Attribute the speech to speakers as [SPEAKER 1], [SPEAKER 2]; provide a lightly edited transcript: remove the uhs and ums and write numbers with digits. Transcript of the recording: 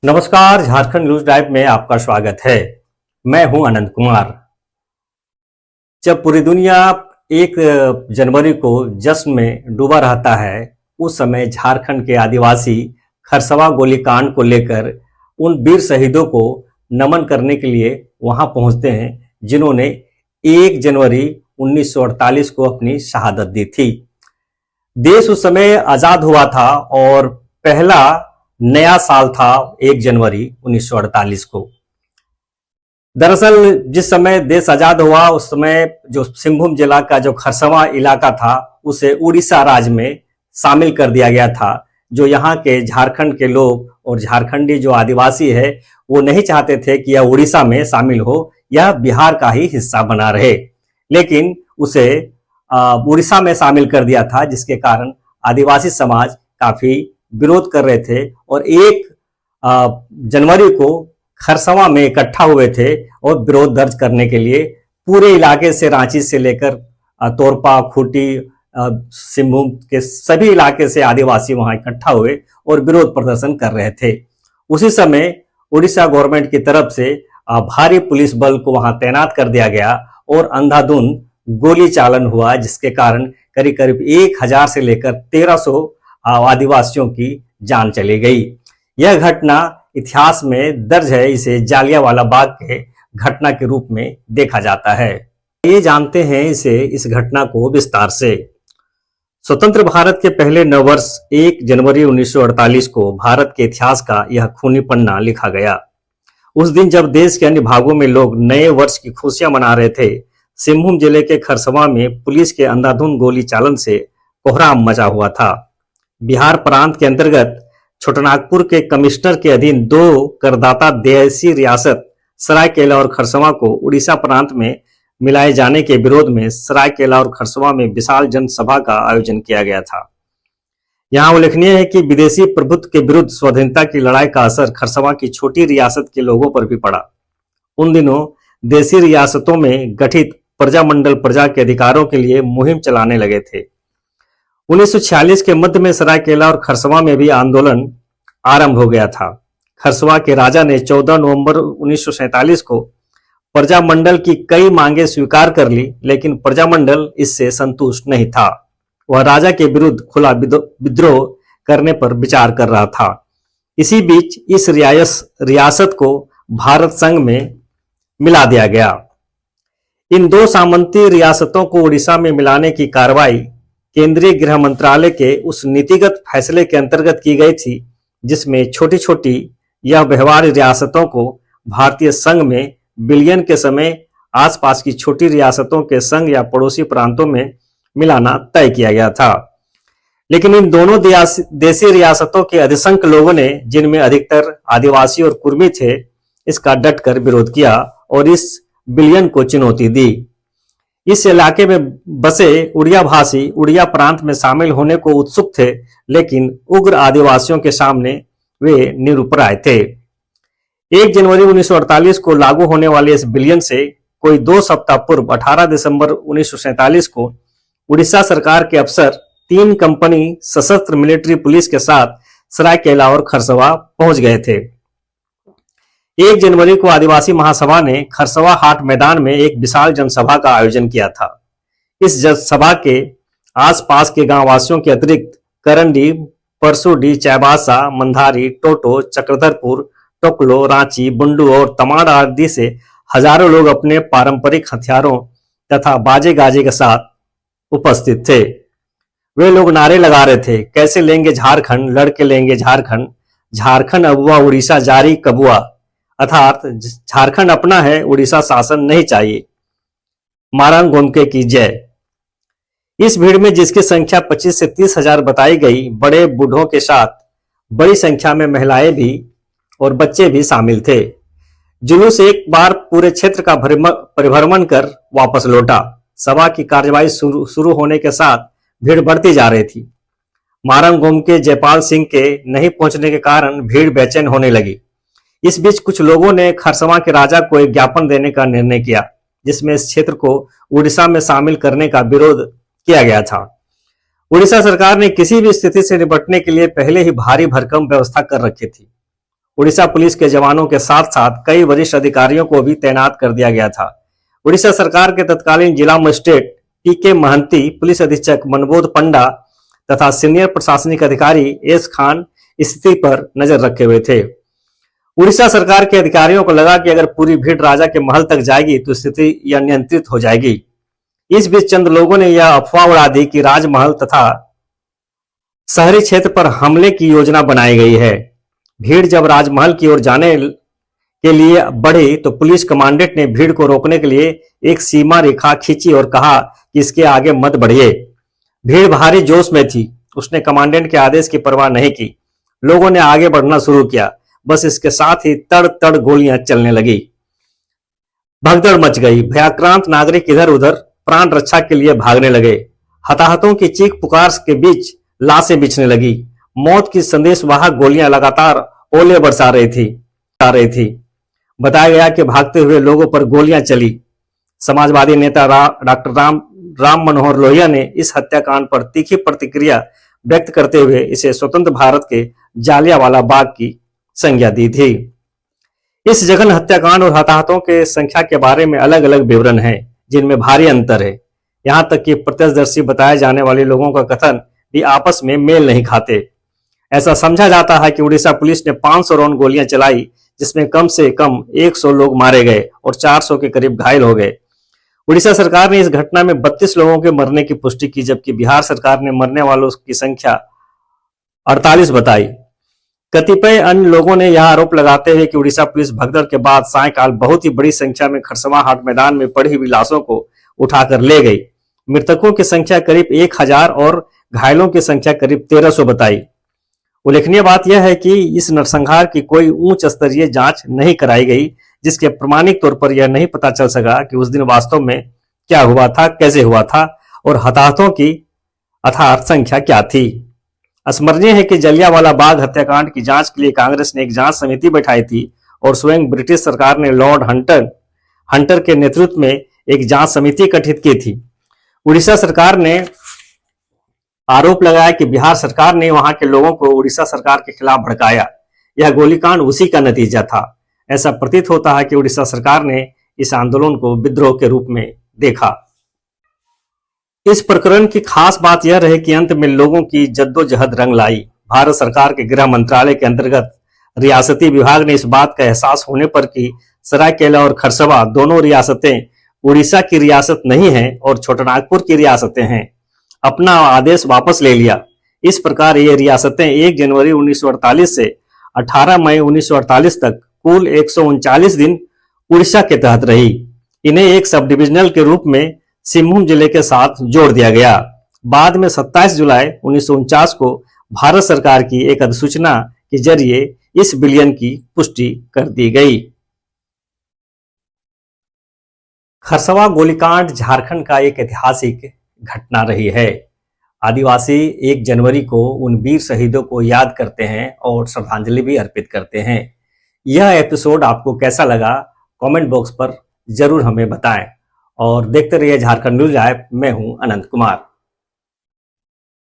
[SPEAKER 1] नमस्कार, Jharkhand news live में आपका स्वागत है। मैं हूं अनंत कुमार। जब पूरी दुनिया 1 जनवरी को जश्न में डूबा रहता है, उस समय झारखंड के आदिवासी खरसवा गोलीकांड को लेकर उन वीर शहीदों को नमन करने के लिए वहां पहुंचते हैं, जिन्होंने 1 जनवरी 1948 को अपनी शहादत दी थी। देश उस समय आजाद हुआ था और पहला नया साल था 1 जनवरी 1948 को। दरअसल जिस समय देश आजाद हुआ उस समय जो सिंहभूम जिला का जो खरसवा इलाका था उसे उड़ीसा राज्य में शामिल कर दिया गया था। जो यहाँ के झारखंड के लोग और झारखंडी जो आदिवासी है वो नहीं चाहते थे कि यह उड़ीसा में शामिल हो, यह बिहार का ही हिस्सा बना रहे, लेकिन उसे उड़ीसा में शामिल कर दिया था, जिसके कारण आदिवासी समाज काफी विरोध कर रहे थे और 1 जनवरी को खरसवा में इकट्ठा हुए थे और विरोध दर्ज करने के लिए पूरे इलाके से, रांची से लेकर तोरपा, खूंटी, सिंहभूम के सभी इलाके से आदिवासी वहां इकट्ठा हुए और विरोध प्रदर्शन कर रहे थे। उसी समय उड़ीसा गवर्नमेंट की तरफ से भारी पुलिस बल को वहां तैनात कर दिया गया और अंधाधुंध गोली चालन हुआ, जिसके कारण करीब करीब 1000 से लेकर 1300 आदिवासियों की जान चली गई। यह घटना इतिहास में दर्ज है, इसे जालियांवाला बाग के घटना के रूप में देखा जाता है। ये जानते हैं इस घटना को विस्तार से। स्वतंत्र भारत के पहले नववर्ष 1 जनवरी 1948 को भारत के इतिहास का यह खूनी पन्ना लिखा गया। उस दिन जब देश के अन्य भागों में लोग नए वर्ष की खुशियां मना रहे थे, सिंहभूम जिले के खरसवा में पुलिस के अंधाधुंध गोली चालन से कोहराम मचा हुआ था। बिहार प्रांत के अंतर्गत छोटानागपुर के कमिश्नर के अधीन 2 करदाता देशी रियासत सरायकेला और खरसवा को उड़ीसा प्रांत में मिलाए जाने के विरोध में सरायकेला और खरसवा में विशाल जनसभा का आयोजन किया गया था। यहाँ उल्लेखनीय है कि विदेशी प्रभुत्व के विरुद्ध स्वाधीनता की लड़ाई का असर खरसवा की छोटी रियासत के लोगों पर भी पड़ा। उन दिनों देशी रियासतों में गठित प्रजामंडल प्रजा के अधिकारों के लिए मुहिम चलाने लगे थे। 1946 के मध्य में सरायकेला और खरसवा में भी आंदोलन आरंभ हो गया था। खरसवा के राजा ने 14 नवंबर 1947 को प्रजामंडल की कई मांगे स्वीकार कर ली, लेकिन प्रजामंडल इससे संतुष्ट नहीं था। वह राजा के विरुद्ध खुला विद्रोह करने पर विचार कर रहा था। इसी बीच इस रियासत को भारत संघ में मिला दिया गया। इन 2 सामंती रियासतों को उड़ीसा में मिलाने की कार्रवाई केंद्रीय गृह मंत्रालय के उस नीतिगत फैसले के अंतर्गत की गई थी, जिसमें छोटी छोटी यह व्यवहार रियासतों को भारतीय संघ में विलयन के समय आसपास की छोटी रियासतों के संघ या पड़ोसी प्रांतों में मिलाना तय किया गया था। लेकिन इन दोनों देशी रियासतों के अधिसंख्य लोगों ने, जिनमें अधिकतर आदिवासी और कुर्मी थे, इसका डटकर विरोध किया और इस विलयन को चुनौती दी। इस इलाके में बसे उड़िया भाषी उड़िया प्रांत में शामिल होने को उत्सुक थे, लेकिन उग्र आदिवासियों के सामने वे निरुपाय थे। 1 जनवरी 1948 को लागू होने वाले इस विलयन से कोई 2 सप्ताह पूर्व 18 दिसंबर 1947 को उड़ीसा सरकार के अफसर 3 कंपनी सशस्त्र मिलिट्री पुलिस के साथ सरायकेला और खरसवा पहुंच गए थे। 1 जनवरी को आदिवासी महासभा ने खरसवा हाट मैदान में एक विशाल जनसभा का आयोजन किया था। इस जनसभा के आसपास के गांव वासियों के अतिरिक्त करंडी, परसुडी, चाईबासा, मंधारी, टोटो, चक्रधरपुर, टोकलो, रांची, बुंडू और तमाड़ आदि से हजारों लोग अपने पारंपरिक हथियारों तथा बाजे गाजे के साथ उपस्थित थे। वे लोग नारे लगा रहे थे, कैसे लेंगे झारखंड, लड़के लेंगे झारखंड, झारखंड अबुआ उड़ीसा जारी कबुआ, अर्थात झारखंड अपना है, उड़ीसा शासन नहीं चाहिए। मारंग गोमके की जय। इस भीड़ में, जिसकी संख्या 25 से 30 हजार बताई गई, बड़े बूढ़ों के साथ बड़ी संख्या में महिलाएं भी और बच्चे भी शामिल थे। जुलूस एक बार पूरे क्षेत्र का परिभ्रमण कर वापस लौटा। सभा की कार्यवाही शुरू होने के साथ भीड़ बढ़ती जा रही थी। मारंग गोमके जयपाल सिंह के नहीं पहुंचने के कारण भीड़ बेचैन होने लगी। इस बीच कुछ लोगों ने खरसवा के राजा को एक ज्ञापन देने का निर्णय किया, जिसमें इस क्षेत्र को उड़ीसा में शामिल करने का विरोध किया गया था। उड़ीसा सरकार ने किसी भी स्थिति से निपटने के लिए पहले ही भारी भरकम व्यवस्था कर रखी थी। उड़ीसा पुलिस के जवानों के साथ साथ कई वरिष्ठ अधिकारियों को भी तैनात कर दिया गया था। उड़ीसा सरकार के तत्कालीन जिला मजिस्ट्रेट टी.के. महंती, पुलिस अधीक्षक मनबोध पंडा तथा सीनियर प्रशासनिक अधिकारी एस खान स्थिति पर नजर रखे हुए थे। उड़ीसा सरकार के अधिकारियों को लगा कि अगर पूरी भीड़ राजा के महल तक जाएगी तो स्थिति अनियंत्रित हो जाएगी। इस बीच चंद लोगों ने यह अफवाह उड़ा दी कि राजमहल तथा शहरी क्षेत्र पर हमले की योजना बनाई गई है। भीड़ जब राजमहल की ओर जाने के लिए बढ़ी तो पुलिस कमांडेंट ने भीड़ को रोकने के लिए एक सीमा रेखा खींची और कहा कि इसके आगे मत बढ़िए। भीड़ भारी जोश में थी। उसने कमांडेंट के आदेश की परवाह नहीं की। लोगों ने आगे बढ़ना शुरू किया। बस इसके साथ ही तड़ तड़ गोलियां चलने लगी। भगदड़ मच गई। भयाक्रांत नागरिक इधर उधर प्राण रक्षा के लिए भागने लगे। हताहतों की चीख पुकार के बीच लाशें बिछने लगी। मौत की संदेशवाहक गोलियां लगातार ओले बरसा रही थी। बताया गया कि भागते हुए लोगों पर गोलियां चली। समाजवादी नेता डॉक्टर राम मनोहर लोहिया ने इस हत्याकांड पर तीखी प्रतिक्रिया व्यक्त करते हुए इसे स्वतंत्र भारत के जालियांवाला बाग की संज्ञा दी थी। इस जघन्य हत्याकांड और हताहतों के संख्या के बारे में अलग अलग विवरण हैं, जिनमें भारी अंतर है। यहां तक कि प्रत्यक्षदर्शी बताए जाने वाले लोगों का कथन भी आपस में मेल नहीं खाते। ऐसा समझा जाता है कि उड़ीसा पुलिस ने 500 राउंड गोलियां चलाई, जिसमें कम से कम 100 लोग मारे गए और 400 के करीब घायल हो गए। उड़ीसा सरकार ने इस घटना में 32 लोगों के मरने की पुष्टि की, जबकि बिहार सरकार ने मरने वालों की संख्या 48 बताई। कतिपय अन्य लोगों ने यह आरोप लगाते हुए कि उड़ीसा पुलिस भगदड़ के बाद सायंकाल बहुत ही बड़ी संख्या में खरसवा हाट मैदान में पड़ी हुई लाशों को उठाकर ले गई। मृतकों की संख्या करीब 1000 और घायलों की संख्या करीब 1300 बताई। उल्लेखनीय बात यह है कि इस नरसंहार की कोई उच्च स्तरीय जांच नहीं कराई गई, जिसके प्रमाणिक तौर पर यह नहीं पता चल सका कि उस दिन वास्तव में क्या हुआ था, कैसे हुआ था और हताहतों की यथार्थ संख्या क्या थी। स्मरणीय है कि जलियांवाला बाग हत्याकांड की जांच के लिए कांग्रेस ने एक जांच समिति बैठाई थी और स्वयं ब्रिटिश सरकार ने लॉर्ड हंटर के नेतृत्व में एक जांच समिति गठित की थी। उड़ीसा सरकार ने आरोप लगाया कि बिहार सरकार ने वहां के लोगों को उड़ीसा सरकार के खिलाफ भड़काया। यह गोलीकांड उसी का नतीजा था। ऐसा प्रतीत होता है कि उड़ीसा सरकार ने इस आंदोलन को विद्रोह के रूप में देखा। इस प्रकरण की खास बात यह रही कि अंत में लोगों की जद्दोजहद रंग लाई। भारत सरकार के गृह मंत्रालय के अंतर्गत रियासती विभाग ने इस बात का एहसास होने पर कि सरायकेला और खरसवा दोनों रियासतें उड़ीसा की रियासत नहीं है और छोटानागपुर की रियासतें हैं, अपना आदेश वापस ले लिया। इस प्रकार ये रियासतें 1 जनवरी 1948 से 18 मई 1948 तक कुल 139 दिन उड़ीसा के तहत रही। इन्हें एक सब डिविजनल के रूप में सिंहभूम जिले के साथ जोड़ दिया गया। बाद में 27 जुलाई 1949 को भारत सरकार की एक अधिसूचना के जरिए इस विलयन की पुष्टि कर दी गई। खरसवा गोलीकांड झारखंड का एक ऐतिहासिक घटना रही है। आदिवासी 1 जनवरी को उन वीर शहीदों को याद करते हैं और श्रद्धांजलि भी अर्पित करते हैं। यह एपिसोड आपको कैसा लगा, कमेंट बॉक्स पर जरूर हमें बताएं और देखते रहिए झारखंड न्यूज लाइव। मैं हूं अनंत कुमार।